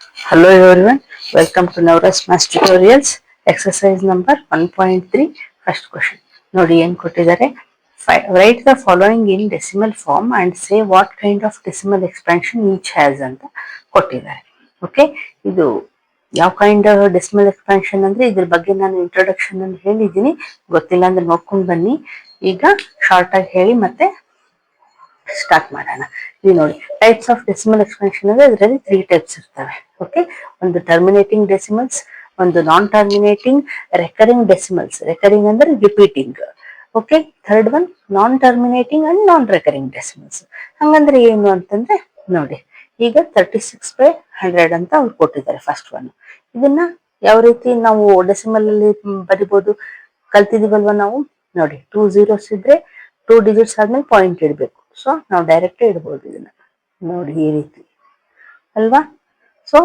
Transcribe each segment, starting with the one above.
Hello everyone, welcome to Navras Maths Tutorials. Exercise number 1.3 first question. ನೋಡಿ ಏನು ಕೊಟ್ಟಿದ್ದಾರೆ, write the following in decimal form and say what kind of decimal expansion each has ಅಂತ ಕೊಟ್ಟಿದ್ದಾರೆ. Okay, ಇದು ಯಾವ kind decimal expansion ಅಂದ್ರೆ ಇದ್ರ ಬಗ್ಗೆ ನಾನು ಇಂಟ್ರೊಡಕ್ಷನ್ ಅಲ್ಲಿ ಹೇಳಿದ್ದೀನಿ, ಗೊತ್ತಿಲ್ಲ ಅಂದ್ರೆ ನೋಡ್ಕೊಂಡು ಬನ್ನಿ. ಈಗ ಶಾರ್ಟ್ ಆಗಿ ಹೇಳಿ ಮತ್ತೆ ಸ್ಟಾರ್ಟ್ ಮಾಡೋಣ. ಇಲ್ಲಿ ನೋಡಿ, ಟೈಪ್ಸ್ ಆಫ್ ಡೆಸಿಮಲ್ ಎಕ್ಸ್ಪಾನ್ಷನ್ ಅಂದ್ರೆ ಇದರಲ್ಲಿ 3 ಟೈಪ್ಸ್ ಇರ್ತವೆ. ಓಕೆ, ಒಂದು ಟರ್ಮಿನೇಟಿಂಗ್ ಡೆಸಿಮಲ್ಸ್, ಒಂದು non terminating, recurring decimals. Recurring ಅಂದ್ರೆ repeating. Okay, third one non terminating and non recurring decimals. ಹಂಗಂದ್ರೆ ಏನು ಅಂತಂದ್ರೆ ನೋಡಿ, ಈಗ 36/100 ಅಂತ ಅವ್ರು ಕೊಟ್ಟಿದ್ದಾರೆ ಫಸ್ಟ್ ಒನ್. ಇದನ್ನ ಯಾವ ರೀತಿ ನಾವು ಡೆಸಿಮಲ್ ಅಲ್ಲಿ ಬರಿಬಹುದು ಕಲ್ತಿದೀವಲ್ವಾ ನಾವು. ನೋಡಿ, 2 zeros ಇದ್ರೆ 2 digits ಆದ್ಮೇಲೆ ಪಾಯಿಂಟ್ ಇಡಬೇಕು. ಸೊ ನಾವು ಡೈರೆಕ್ಟ್ ಇಡ್ಬೋದು ಇದನ್ನ. ನೋಡಿ ಈ ರೀತಿ ಅಲ್ವಾ. ಸೊ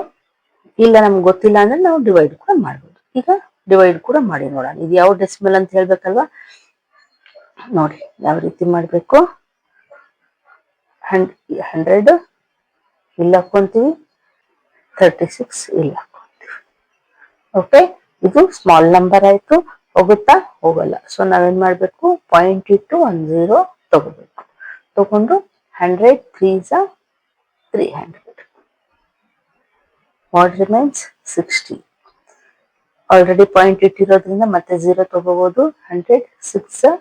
ಇಲ್ಲ ನಮ್ಗೆ ಗೊತ್ತಿಲ್ಲ ಅಂದ್ರೆ ನಾವು ಡಿವೈಡ್ ಕೂಡ ಮಾಡ್ಬೋದು. ಈಗ ಡಿವೈಡ್ ಕೂಡ ಮಾಡಿ ನೋಡೋಣ, ಇದು ಯಾವ ಡೆಸಿಮಲ್ ಅಂತ ಹೇಳ್ಬೇಕಲ್ವಾ. ನೋಡಿ ಯಾವ ರೀತಿ ಮಾಡ್ಬೇಕು. 100 ಇಲ್ಲಿ ಹಾಕೊಂತೀವಿ, 36 ಇಲ್ಲಿ ಹಾಕೊಂತೀವಿ. ಓಕೆ, ಇದು ಸ್ಮಾಲ್ ನಂಬರ್ ಆಯ್ತು. ಹೋಗುತ್ತಾ? ಹೋಗಲ್ಲ. ಸೊ ನಾವೇನ್ ಮಾಡ್ಬೇಕು, ಪಾಯಿಂಟ್ ಇಟ್ಟು 1 0 ತಗೋಬೇಕು. ತಗೊಂಡು 100 3s are 300. What remains? 60. Already point ಇಟ್ಟಿರೋದ್ರಿಂದ ಮತ್ತೆ 0 ತಗೋಬಹುದು. 100 6 are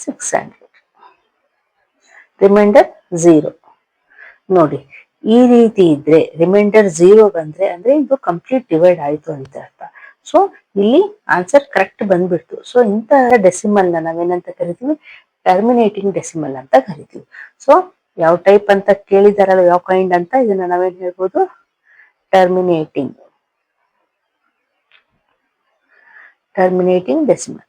600. ರಿಮೈಂಡರ್ 0. ನೋಡಿ ಈ ರೀತಿ ಇದ್ರೆ ರಿಮೈಂಡರ್ 0 ಬಂದ್ರೆ ಅಂದ್ರೆ ಇದು ಕಂಪ್ಲೀಟ್ ಡಿವೈಡ್ ಆಯ್ತು ಅಂತ ಅರ್ಥ. ಸೊ ಇಲ್ಲಿ ಆನ್ಸರ್ ಕರೆಕ್ಟ್ ಬಂದ್ಬಿಡ್ತು. ಸೊ ಇಂತಹ ಡೆಸಿಮಲ್ ನ ನಾವೇನಂತ ಕರಿತೀವಿ, ಟರ್ಮಿನೇಟಿಂಗ್ ಡೆಸಿಮಲ್ ಅಂತ ಕರಿತೀವಿ. ಸೊ ಯಾವ ಟೈಪ್ ಅಂತ ಕೇಳಿದಾರಲ್ಲ, ಯಾವ ಕೈಂಡ್ ಅಂತ, ಇದನ್ನ ನಾವೇನ್ ಹೇಳ್ಬೋದು, terminating decimal.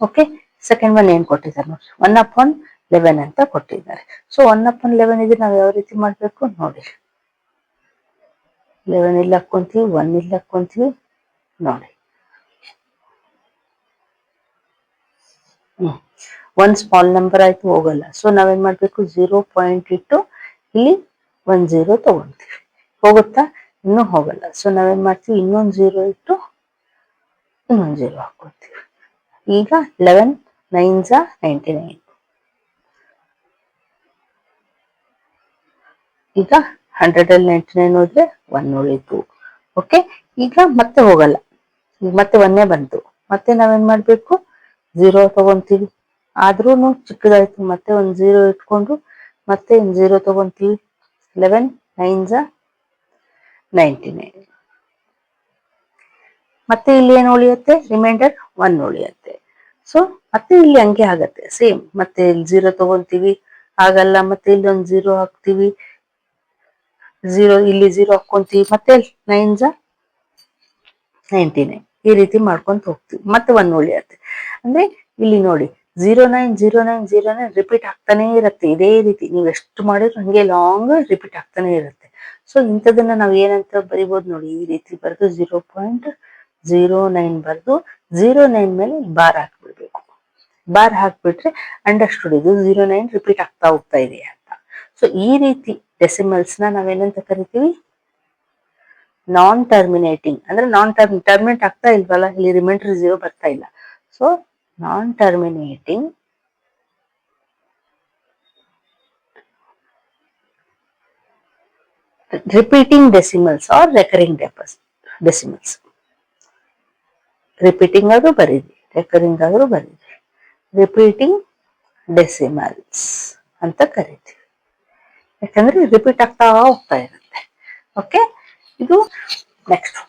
Okay, second one ಏನ್ ಕೊಟ್ಟಿದ್ದಾರೆ ನೋಡಿ, 1/11 ಅಂತ ಕೊಟ್ಟಿದ್ದಾರೆ. ಸೊ 1/11 ಇದ್ರೆ ನಾವು ಯಾವ ರೀತಿ ಮಾಡ್ಬೇಕು ನೋಡಿ, 11 ಇಲ್ಲಿ ಹಾಕೊಂತೀವಿ, 1 ಇಲ್ಲಿ ಹಾಕೊಂತೀವಿ. ನೋಡಿ 1 ಸ್ಮಾಲ್ ನಂಬರ್ ಆಯ್ತು, ಹೋಗಲ್ಲ. ಸೊ ನಾವೇನ್ ಮಾಡ್ಬೇಕು, 0 ಪಾಯಿಂಟ್ ಇಟ್ಟು ಇಲ್ಲಿ 1 0 ತಗೊಂತೀವಿ. ಹೋಗುತ್ತಾ? ಇನ್ನೂ ಹೋಗಲ್ಲ. ಸೊ ನಾವೇನ್ ಮಾಡ್ತೀವಿ, ಇನ್ನೊಂದು 0 ಇಟ್ಟು ಇನ್ನೊಂದು 0 ಹಾಕೋತೀವಿ. ಈಗ 11 9s are 99. ಈಗ 100 ಅಲ್ಲಿ 99 ಹೋದ್ರೆ 1 ಉಳಿತು. ಓಕೆ, ಈಗ ಮತ್ತೆ ಹೋಗಲ್ಲ, ಈಗ ಮತ್ತೆ 1 ಬಂತು. ಮತ್ತೆ ನಾವೇನ್ ಮಾಡ್ಬೇಕು, 0 ತಗೊಂತೀವಿ. ಆದ್ರೂ ಚಿಕ್ಕದಾಯ್ತು, ಮತ್ತೆ ಒಂದು 0 ಇಟ್ಕೊಂಡು ಮತ್ತೆ 0 ತಗೊಂತೀವಿ. 11 9s are 99. ಮತ್ತೆ ಇಲ್ಲಿ ಏನು ಉಳಿಯುತ್ತೆ, ರಿಮೈಂಡರ್ 1 ಉಳಿಯುತ್ತೆ. ಸೊ ಮತ್ತೆ ಇಲ್ಲಿ ಹಂಗೆ ಆಗತ್ತೆ ಸೇಮ್. ಮತ್ತೆ ಇಲ್ಲಿ 0 ತಗೊಂತೀವಿ, ಆಗಲ್ಲ. ಮತ್ತೆ ಇಲ್ಲಿ ಒಂದು 0 ಹಾಕ್ತಿವಿ, 0 ಇಲ್ಲಿ 0 ಹಾಕೊಂತೀವಿ. ಮತ್ತೆ 9s are 99. ಈ ರೀತಿ ಮಾಡ್ಕೊಂತ ಹೋಗ್ತೀವಿ. ಮತ್ತೆ 1 ಉಳಿಯುತ್ತೆ. ಅಂದ್ರೆ ಇಲ್ಲಿ ನೋಡಿ 09 09 09 ರಿಪೀಟ್ ಆಗ್ತಾನೆ ಇರುತ್ತೆ. ಇದೇ ರೀತಿ ನೀವು ಎಷ್ಟು ಮಾಡಿದ್ರು ಹಂಗೆ ಲಾಂಗ್ ರಿಪೀಟ್ ಆಗ್ತಾನೆ ಇರುತ್ತೆ. ಸೊ ಇಂಥದನ್ನ ನಾವು ಏನಂತ ಬರಿಬೋದು ನೋಡಿ, ಈ ರೀತಿ ಬರೆದು 0.09 ಬರೆದು 09 ಮೇಲೆ ಬಾರ್ ಹಾಕ್ಬಿಡ್ಬೇಕು. ಬಾರ್ ಹಾಕ್ಬಿಟ್ರೆ ಅಂಡರ್ಸ್ಟುಡ್, ಇದು 09 ರಿಪೀಟ್ ಆಗ್ತಾ ಹೋಗ್ತಾ ಇದೆ ಅಂತ. ಸೊ ಈ ರೀತಿ ಡೆಸಿಮಲ್ಸ್ ನ ನಾವೇನಂತ ಕರಿತೀವಿ, ನಾನ್ ಟರ್ಮಿನೇಟಿಂಗ್. ಅಂದ್ರೆ ನಾನ್ ಟರ್ಮಿನೇಟ್ ಆಗ್ತಾ ಇಲ್ವಲ್ಲ, ಇಲ್ಲಿ ರಿಮೈಂಡರ್ 0 ಬರ್ತಾ ಇಲ್ಲ. So non terminating repeating decimals are recurring decimals. Repeating ಆದ್ರೂ ಬರೀರಿ, ರೆಕರಿಂಗ್ ಆದ್ರೂ ಬರೀರಿ. ರಿಪೀಟಿಂಗ್ ಡೆಸಿಮಲ್ಸ್ ಅಂತ ಕರಿತೀವಿ, ಯಾಕಂದ್ರೆ ರಿಪೀಟ್ ಆಗ್ತಾ ಹೋಗ್ತಾ ಇರುತ್ತೆ. ಓಕೆ, ಇದು ನೆಕ್ಸ್ಟ್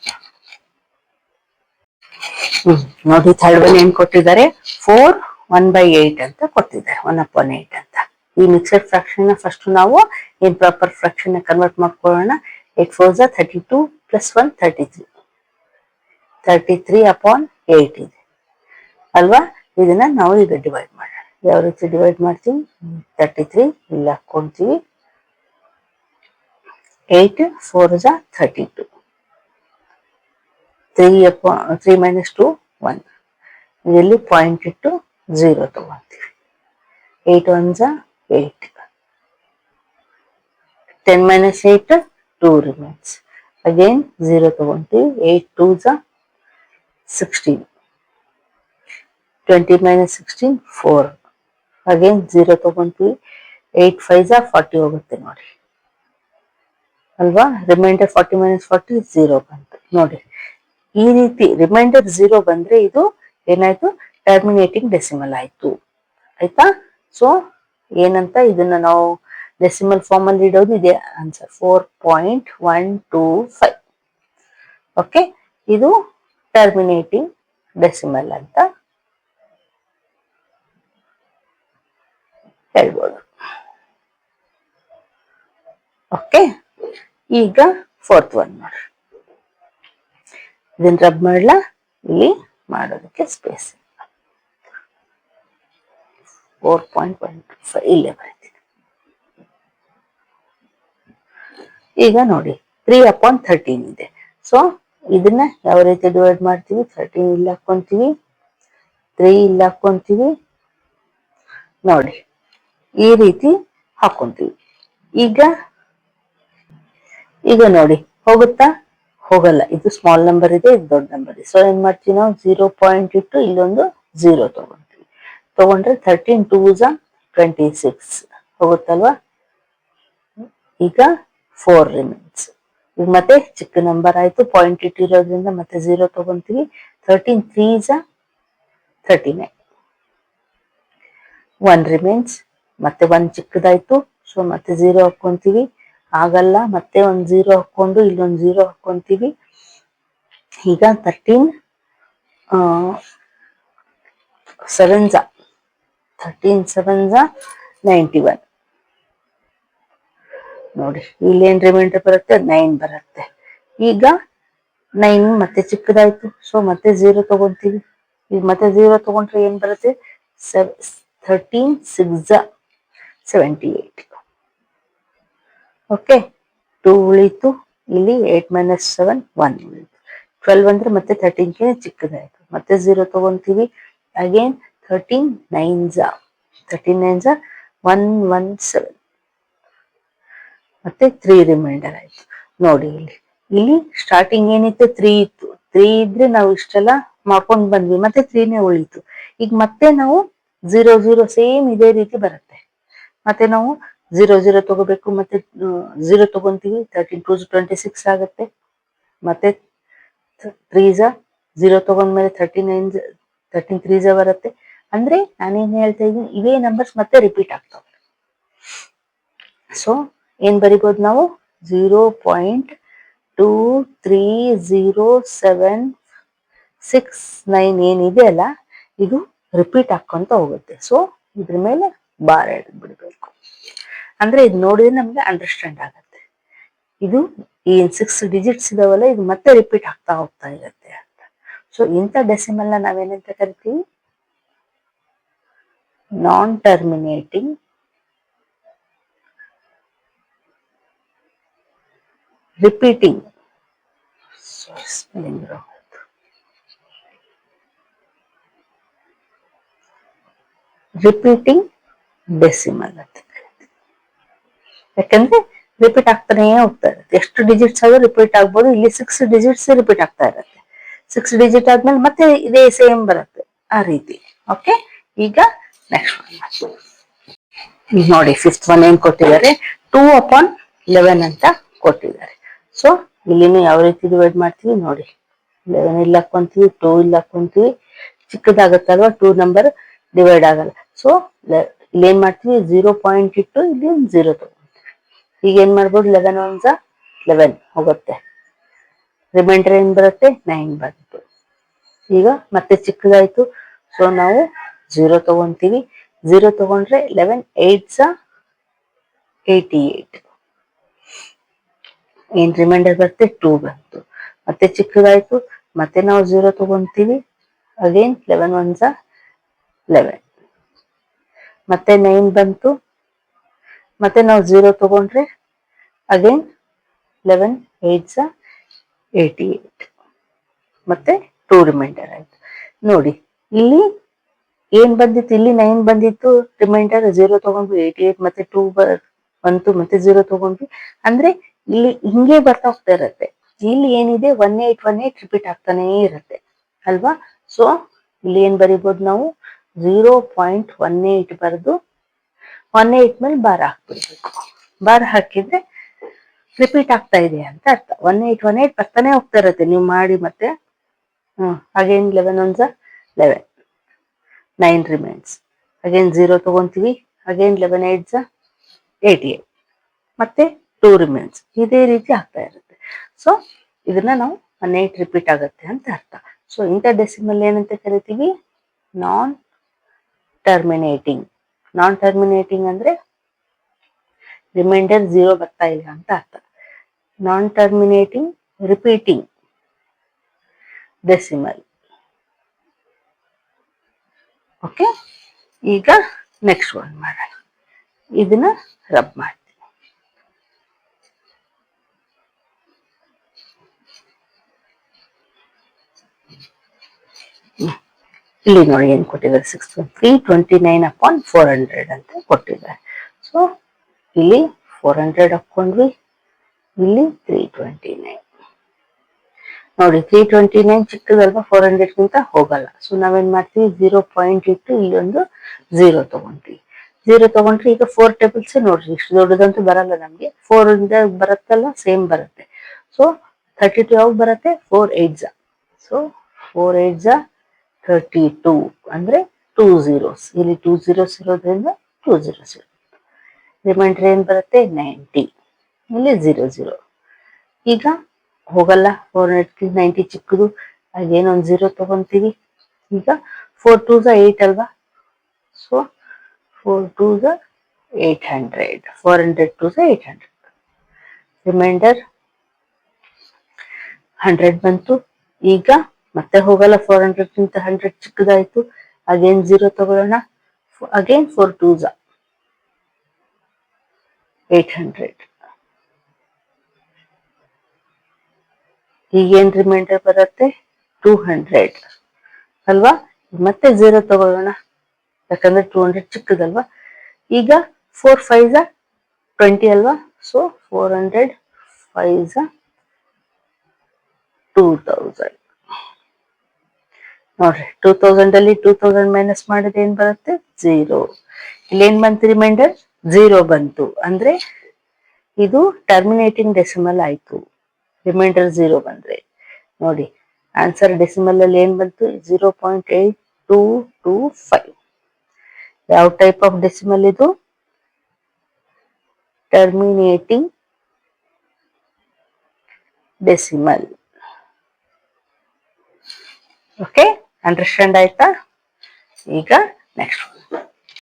ನೋಡಿ. ಥರ್ಡ್ ಒನ್ ಏನ್ ಕೊಟ್ಟಿದ್ದಾರೆ, 4 1/8 ಅಂತ ಕೊಟ್ಟಿದ್ದಾರೆ, 1/8 ಅಂತ. ಈ ಮಿಕ್ಸಡ್ ಫ್ರಾಕ್ಷನ್ ನ ಫಸ್ಟ್ ನಾವು ಏನ್ ಪ್ರಾಪರ್ ಫ್ರಾಕ್ಷನ್ ಕನ್ವರ್ಟ್ ಮಾಡ್ಕೊಳ್ಳೋಣ. 8 4s are 32 plus 1 33. 33/8 ಇದೆ ಅಲ್ವಾ. ಇದನ್ನ ನಾವು ಈಗ ಡಿವೈಡ್ ಮಾಡೋಣ. ಯಾವ ರೀತಿ ಡಿವೈಡ್ ಮಾಡ್ತೀವಿ, 33 ಇಲ್ಲಿ ಹಾಕೊಂತೀವಿ, 8 4s are 32. 3 minus 2 1. ಇಲ್ಲಿ ಪಾಯಿಂಟ್ ಇಟ್ಟು 0 ತಗೊಂತೀವಿ. 8 1s are 8. 10 minus 8 2 remains. Again 0 ತಗೊಂತೀವಿ, 8 2s 16, 20 minus 16 4. Again 0 ತಗೊಂತೀವಿ, 8 5s 40 ಹೋಗುತ್ತೆ ನೋಡಿ ಅಲ್ವಾ. ರಿಮೈಂಡರ್ 40 minus 40 0 ಬಂತು ನೋಡಿ. ಈ ರೀತಿ ರಿಮೈಂಡರ್ 0 ಬಂದ್ರೆ ಇದು ಏನಾಯ್ತು, ಟರ್ಮಿನೇಟಿಂಗ್ ಡೆಸಿಮಲ್ ಆಯ್ತು. ಆಯ್ತಾ. ಸೊ ಏನಂತ ಇದನ್ನ ನಾವು ಡೆಸಿಮಲ್ ಫಾರ್ಮ್ ಅಲ್ಲಿ ಇಡೋದು ಇದೆ ಆನ್ಸರ್ 4.125. ಓಕೆ, ಇದು ಟರ್ಮಿನೇಟಿಂಗ್ ಡೆಸಿಮಲ್ ಅಂತ ಹೇಳ್ಬೋದು. ಓಕೆ, ಈಗ ಫೋರ್ತ್ ಒನ್ ನೋಡಿ. ಇದನ್ನ ರಬ್ ಮಾಡ್ಲಾ, ಇಲ್ಲಿ ಮಾಡೋದಕ್ಕೆ ಸ್ಪೇಸ್ 4.125 ಇಲ್ಲೇ ಬರೀತೀನಿ. ಈಗ ನೋಡಿ 3/13 ಇದೆ. ಸೊ ಇದನ್ನ ಯಾವ ರೀತಿ ಡಿವೈಡ್ ಮಾಡ್ತೀವಿ, 13 ಇಲ್ಲಿ ಹಾಕೊಂತೀವಿ, 3 ಇಲ್ಲಿ ಹಾಕೊಂತೀವಿ ನೋಡಿ, ಈ ರೀತಿ ಹಾಕೊಂತೀವಿ. ಈಗ ನೋಡಿ ಹೋಗುತ್ತಾ, ಹೋಗಲ್ಲ. ಇದು ಸ್ಮಾಲ್ ನಂಬರ್ ಇದೆ, ಇದು ದೊಡ್ಡ ನಂಬರ್ ಇದೆ. ಸೊ ಏನ್ ಮಾಡ್ತೀವಿ ನಾವು, 0 ಪಾಯಿಂಟ್ ಇಟ್ಟು ಇಲ್ಲೊಂದು 0 ತಗೊಂತೀವಿ. ತಗೊಂಡ್ರೆ 13 2s 26 ಹೋಗುತ್ತಲ್ವಾ. ಈಗ 4 ರಿಮೈನ್ಸ್. ಈಗ ಮತ್ತೆ ಚಿಕ್ಕ ನಂಬರ್ ಆಯ್ತು, ಪಾಯಿಂಟ್ ಇಟ್ಟಿರೋದ್ರಿಂದ ಮತ್ತೆ 0 ತಗೊಂತೀವಿ. 13 3s 39, 1 ರಿಮೈನ್ಸ್. ಮತ್ತೆ 1 ಚಿಕ್ಕದಾಯ್ತು, ಸೊ ಮತ್ತೆ 0 ಹಾಕೊಂತೀವಿ. ಆಗಲ್ಲ, ಮತ್ತೆ ಒಂದು 0 ಹಾಕೊಂಡು ಇಲ್ಲೊಂದು 0 ಹಾಕೊಂತೀವಿ. ಈಗ 13 7s 91 ನೋಡಿ. ಇಲ್ಲಿ ಏನ್ ರಿಮೈಂಡರ್ ಬರುತ್ತೆ, 9 ಬರುತ್ತೆ. ಈಗ 9 ಮತ್ತೆ ಚಿಕ್ಕದಾಯ್ತು, ಸೊ ಮತ್ತೆ 0 ತಗೊಂತೀವಿ. ಈಗ ಮತ್ತೆ 0 ತಗೊಂಡ್ರೆ ಏನ್ ಬರುತ್ತೆ, 13 6s 78. ಓಕೆ, 2 ಉಳಿತು. ಇಲ್ಲಿ 8 minus 7 1 ಉಳಿತು. 12 ಅಂದ್ರೆ ಮತ್ತೆ 13ಗೆ ಚಿಕ್ಕದಾಯ್ತು, ಮತ್ತೆ 0 ತಗೊಂತೀವಿ. ಅಗೇನ್ 13 9s 117, ಮತ್ತೆ 3 ರಿಮೈಂಡರ್ ಆಯ್ತು ನೋಡಿ. ಇಲ್ಲಿ ಸ್ಟಾರ್ಟಿಂಗ್ ಏನಿತ್ತು, 3 ಇತ್ತು. 3 ಇದ್ರೆ ನಾವು ಇಷ್ಟೆಲ್ಲ ಮಾಡ್ಕೊಂಡ್ ಬಂದ್ವಿ, ಮತ್ತೆ 3ನೇ ಉಳಿತು. ಈಗ ಮತ್ತೆ ನಾವು 0 0 ಸೇಮ್ ಇದೇ ರೀತಿ ಬರುತ್ತೆ. ಮತ್ತೆ ನಾವು 0 0 ತಗೋಬೇಕು, ಮತ್ತೆ 0 ತಗೊಂತೀವಿ. 13 2s 26 ಆಗುತ್ತೆ. ಮತ್ತೆ 3s 0 ತಗೊಂಡ್ಮೇಲೆ 13 3s ಬರುತ್ತೆ. ಅಂದ್ರೆ ನಾನೇನ್ ಹೇಳ್ತಾ ಇದ್ದೀನಿ, ಇವೇ ನಂಬರ್ಸ್ ಮತ್ತೆ ರಿಪೀಟ್ ಆಗ್ತವೆ. ಸೊ ಏನ್ ಬರಿಬೋದು ನಾವು, 0.23076 ಏನಿದೆ ಅಲ್ಲ, ಇದು ರಿಪೀಟ್ ಹಾಕೊಂತ ಹೋಗುತ್ತೆ. ಸೊ ಇದ್ರ ಮೇಲೆ ಬಾರ್ ಎಳೆದ್ ಬಿಡ್ಬೇಕು. ಅಂದ್ರೆ ಇದು ನೋಡಿದ್ರೆ ನಮ್ಗೆ ಅಂಡರ್ಸ್ಟ್ಯಾಂಡ್ ಆಗತ್ತೆ. ಇದು ಏನ್ 6 ಡಿಜಿಟ್ಸ್ ಇದಾವಲ್ಲ, ಇದು ಮತ್ತೆ ರಿಪೀಟ್ ಆಗ್ತಾ ಹೋಗ್ತಾ ಇರುತ್ತೆ ಅಂತ. ಸೊ ಇಂಥ ಡೆಸಿಮಲ್ ನ ನಾವೇನಂತ ಕರಿತೀವಿ, ನಾನ್ ಟರ್ಮಿನೇಟಿಂಗ್ ರಿಪೀಟಿಂಗ್ ಡೆಸಿಮಲ್ ಅಂತ. ಯಾಕಂದ್ರೆ ರಿಪೀಟ್ ಆಗ್ತಾನೆ ಹೋಗ್ತಾ ಇರುತ್ತೆ. ಎಷ್ಟು ಡಿಜಿಟ್ಸ್ ಆದ್ರೂ ರಿಪೀಟ್ ಆಗ್ಬೋದು. ಇಲ್ಲಿ 6 ಡಿಜಿಟ್ಸ್ ರಿಪೀಟ್ ಆಗ್ತಾ ಇರುತ್ತೆ. 6 ಡಿಜಿಟ್ ಆದ್ಮೇಲೆ ಮತ್ತೆ ಇದೇ ಸೇಮ್ ಬರುತ್ತೆ, ಆ ರೀತಿ. ಓಕೆ, ಈಗ ನೆಕ್ಸ್ಟ್ ಒನ್ ಈಗ ನೋಡಿ. 5th ಒನ್ ಏನ್ ಕೊಟ್ಟಿದ್ದಾರೆ, 2/11 ಅಂತ ಕೊಟ್ಟಿದ್ದಾರೆ. ಸೊ ಇಲ್ಲಿನೂ ಯಾವ ರೀತಿ ಡಿವೈಡ್ ಮಾಡ್ತೀವಿ ನೋಡಿ. 11 ಇಲ್ಲಿ ಹಾಕೊಂತೀವಿ, 2 ಇಲ್ಲಿ ಹಾಕೊಂತೀವಿ. ಚಿಕ್ಕದಾಗತ್ತಲ್ವಾ, 2 ನಂಬರ್ ಡಿವೈಡ್ ಆಗಲ್ಲ. ಸೊ ಇಲ್ಲಿ ಏನ್ ಮಾಡ್ತೀವಿ, 0 ಪಾಯಿಂಟ್ ಇಟ್ಟು ಇಲ್ಲಿ 0 ತಗೊಂತೀವಿ. ಈಗ ಏನ್ ಮಾಡ್ಬೋದು, 11 1s 11 ಹೋಗುತ್ತೆ. ರಿಮೈಂಡರ್ ಏನ್ ಬರುತ್ತೆ, 9 ಬಂತು. ಈಗ ಮತ್ತೆ ಚಿಕ್ಕದಾಯ್ತು, ಸೊ ನಾವು 0 ತಗೊಂತೀವಿ. 0 ತಗೊಂಡ್ರೆ 11 8s 88, ಏನ್ ರಿಮೈಂಡರ್ ಬರುತ್ತೆ, 2 ಬಂತು. ಮತ್ತೆ ಚಿಕ್ಕದಾಯ್ತು, ಮತ್ತೆ ನಾವು 0 ತಗೊಂತೀವಿ. ಅಗೇನ್ 11 1s 11, ಮತ್ತೆ 9 ಬಂತು. ಮತ್ತೆ ನಾವು 0 ತಗೊಂಡ್ರೆ ಅಗೇನ್ 11 8s 88, ಮತ್ತೆ 2 ರಿಮೈಂಡರ್ ಆಯ್ತು ನೋಡಿ. ಇಲ್ಲಿ ಏನ್ ಬಂದಿತ್ತು, ಇಲ್ಲಿ 9 ಬಂದಿತ್ತು ರಿಮೈಂಡರ್. 0 ತಗೊಂಡ್ವಿ, 88 ಮತ್ತೆ 2 ಬಂತು, ಮತ್ತೆ 0 ತಗೊಂಡ್ವಿ. ಅಂದ್ರೆ ಇಲ್ಲಿ ಹಿಂಗೆ ಬರ್ತಾ ಹೋಗ್ತಾ ಇರತ್ತೆ. ಇಲ್ಲಿ ಏನಿದೆ 1818 ರಿಪೀಟ್ ಆಗ್ತಾನೇ ಇರುತ್ತೆ ಅಲ್ವಾ. ಸೊ ಇಲ್ಲಿ ಏನ್ ಬರಿಬೋದು ನಾವು 0.18 ಬರೆದು 18 ಮೇಲೆ ಬಾರ್ ಹಾಕ್ಬಿಡ್ಬೇಕು. ಬಾರ್ ಹಾಕಿದ್ರೆ ರಿಪೀಟ್ ಆಗ್ತಾ ಇದೆ ಅಂತ ಅರ್ಥ. 1818 ಬರ್ತಾನೆ ಹೋಗ್ತಾ ಇರತ್ತೆ ನೀವು ಮಾಡಿ ಮತ್ತೆ. Again 11 ones 11, 9 remains. ಅಗೇನ್ 0 ತಗೊಂತೀವಿ, ಅಗೇನ್ 11 8s 88, ಮತ್ತೆ 2 ರಿಮೈನ್ಸ್. ಇದೇ ರೀತಿ ಆಗ್ತಾ ಇರುತ್ತೆ. ಸೊ ಇದನ್ನ ನಾವು 18 ರಿಪೀಟ್ ಆಗುತ್ತೆ ಅಂತ ಅರ್ಥ. ಸೊ ಇಂಥ ಡೆಸಿಮಲ್ ಏನಂತ ಕರಿತೀವಿ? ನಾನ್ ಟರ್ಮಿನೇಟಿಂಗ್. ನಾನ್ ಟರ್ಮಿನೇಟಿಂಗ್ ಅಂದ್ರೆ ರಿಮೈಂಡರ್ 0 ಬರ್ತಾ ಇಲ್ಲ ಅಂತ ಅರ್ಥ. ನಾನ್ ಟರ್ಮಿನೇಟಿಂಗ್ ರಿಪೀಟಿಂಗ್ ಡೆಸಿಮಲ್. ಓಕೆ, ಈಗ ನೆಕ್ಸ್ಟ್ ಒನ್ ಮಾಡೋಣ. ಇದನ್ನ ರಬ್ ಮಾಡ್ತೀನಿ. ಇಲ್ಲಿ ನೋಡಿ ಏನ್ ಕೊಟ್ಟಿದ್ದಾರೆ, 329/400 ಅಂತ ಕೊಟ್ಟಿದ್ದಾರೆ. ಸೊ ಇಲ್ಲಿ 400 ಹಾಕೊಂಡ್ವಿ, ಇಲ್ಲಿ 329. ನೋಡಿ 329 ಚಿಕ್ಕದಲ್ವಾ, 400ಗಿಂತ ಹೋಗಲ್ಲ. ಸೊ ನಾವೇನ್ ಮಾಡ್ತೀವಿ, 0 ಇಟ್ಟು ಇಲ್ಲಿ ಒಂದು 0 ತಗೊಂತೀವಿ. 0 ತಗೊಂಡ್ರೆ ಈಗ 4 ಟೇಬಲ್ಸ್ ನೋಡ್ರಿ, ಇಷ್ಟು ದೊಡ್ಡದಂತೂ ಬರಲ್ಲ ನಮ್ಗೆ. 4 ಇಂದ ಬರುತ್ತಲ್ಲ, ಸೇಮ್ ಬರುತ್ತೆ. ಸೊ 32 ಯಾವಾಗ ಬರುತ್ತೆ? 4 8s. ಸೊ 4 8s 32 ಅಂದ್ರೆ 2 zeros. ಇಲ್ಲಿ 2 zeros ಇರೋದ್ರಿಂದ 2 zeros. ರಿಮೈಂಡರ್ ಏನ್ ಬರುತ್ತೆ? 90. ಇಲ್ಲಿ 0 0. ಈಗ ಹೋಗಲ್ಲ, 490 ಚಿಕ್ಕದು. ಅಗೇನ್ ಒಂದು 0 ತಗೊಂತೀವಿ. ಈಗ 4 2s 8 ಅಲ್ವಾ. So 4 2s 800. 400 2s 800. ರಿಮೈಂಡರ್ 100 ಬಂತು. ಈಗ ಮತ್ತೆ ಹೋಗಲ್ಲ, 400ಗಿಂತ 100 ಚಿಕ್ಕದಾಯ್ತು. ಅಗೇನ್ 0 ತಗೊಳ್ಳೋಣ. Again 4 2s 800. ಈಗೇನ್ ರಿಮೈಂಡರ್ ಬರುತ್ತೆ? 200 ಅಲ್ವಾ. ಮತ್ತೆ 0 ತಗೊಳ್ಳೋಣ, ಯಾಕಂದ್ರೆ 200 ಚಿಕ್ಕದಲ್ವಾ. ಈಗ 4 5s 20 ಅಲ್ವಾ. So 400 5s 2000. ನೋಡ್ರಿ, 2000 ಅಲ್ಲಿ 2000 ಮೈನಸ್ ಮಾಡಿದ್ರೆ ಏನ್ ಬರುತ್ತೆ? 0. ಇಲ್ಲೇನ್ ಬಂತು? ರಿಮೈಂಡರ್ 0 ಬಂತು. ಅಂದ್ರೆ ಇದು ಟರ್ಮಿನೇಟಿಂಗ್ ಡೆಸಿಮಲ್ ಆಯ್ತು, ರಿಮೈಂಡರ್ 0 ಬಂದ್ರೆ. ನೋಡಿ ಆನ್ಸರ್ ಡೆಸಿಮಲ್ ಅಲ್ಲಿ ಏನ್ ಬಂತು? 0.8225. ಯಾವ ಟೈಪ್ ಆಫ್ ಡೆಸಿಮಲ್ ಇದು? Terminating decimal. ಓಕೆ, ಅಂಡರ್ಸ್ಟ್ಯಾಂಡ್ ಆಯ್ತಾ? ಈಗ ನೆಕ್ಸ್ಟ್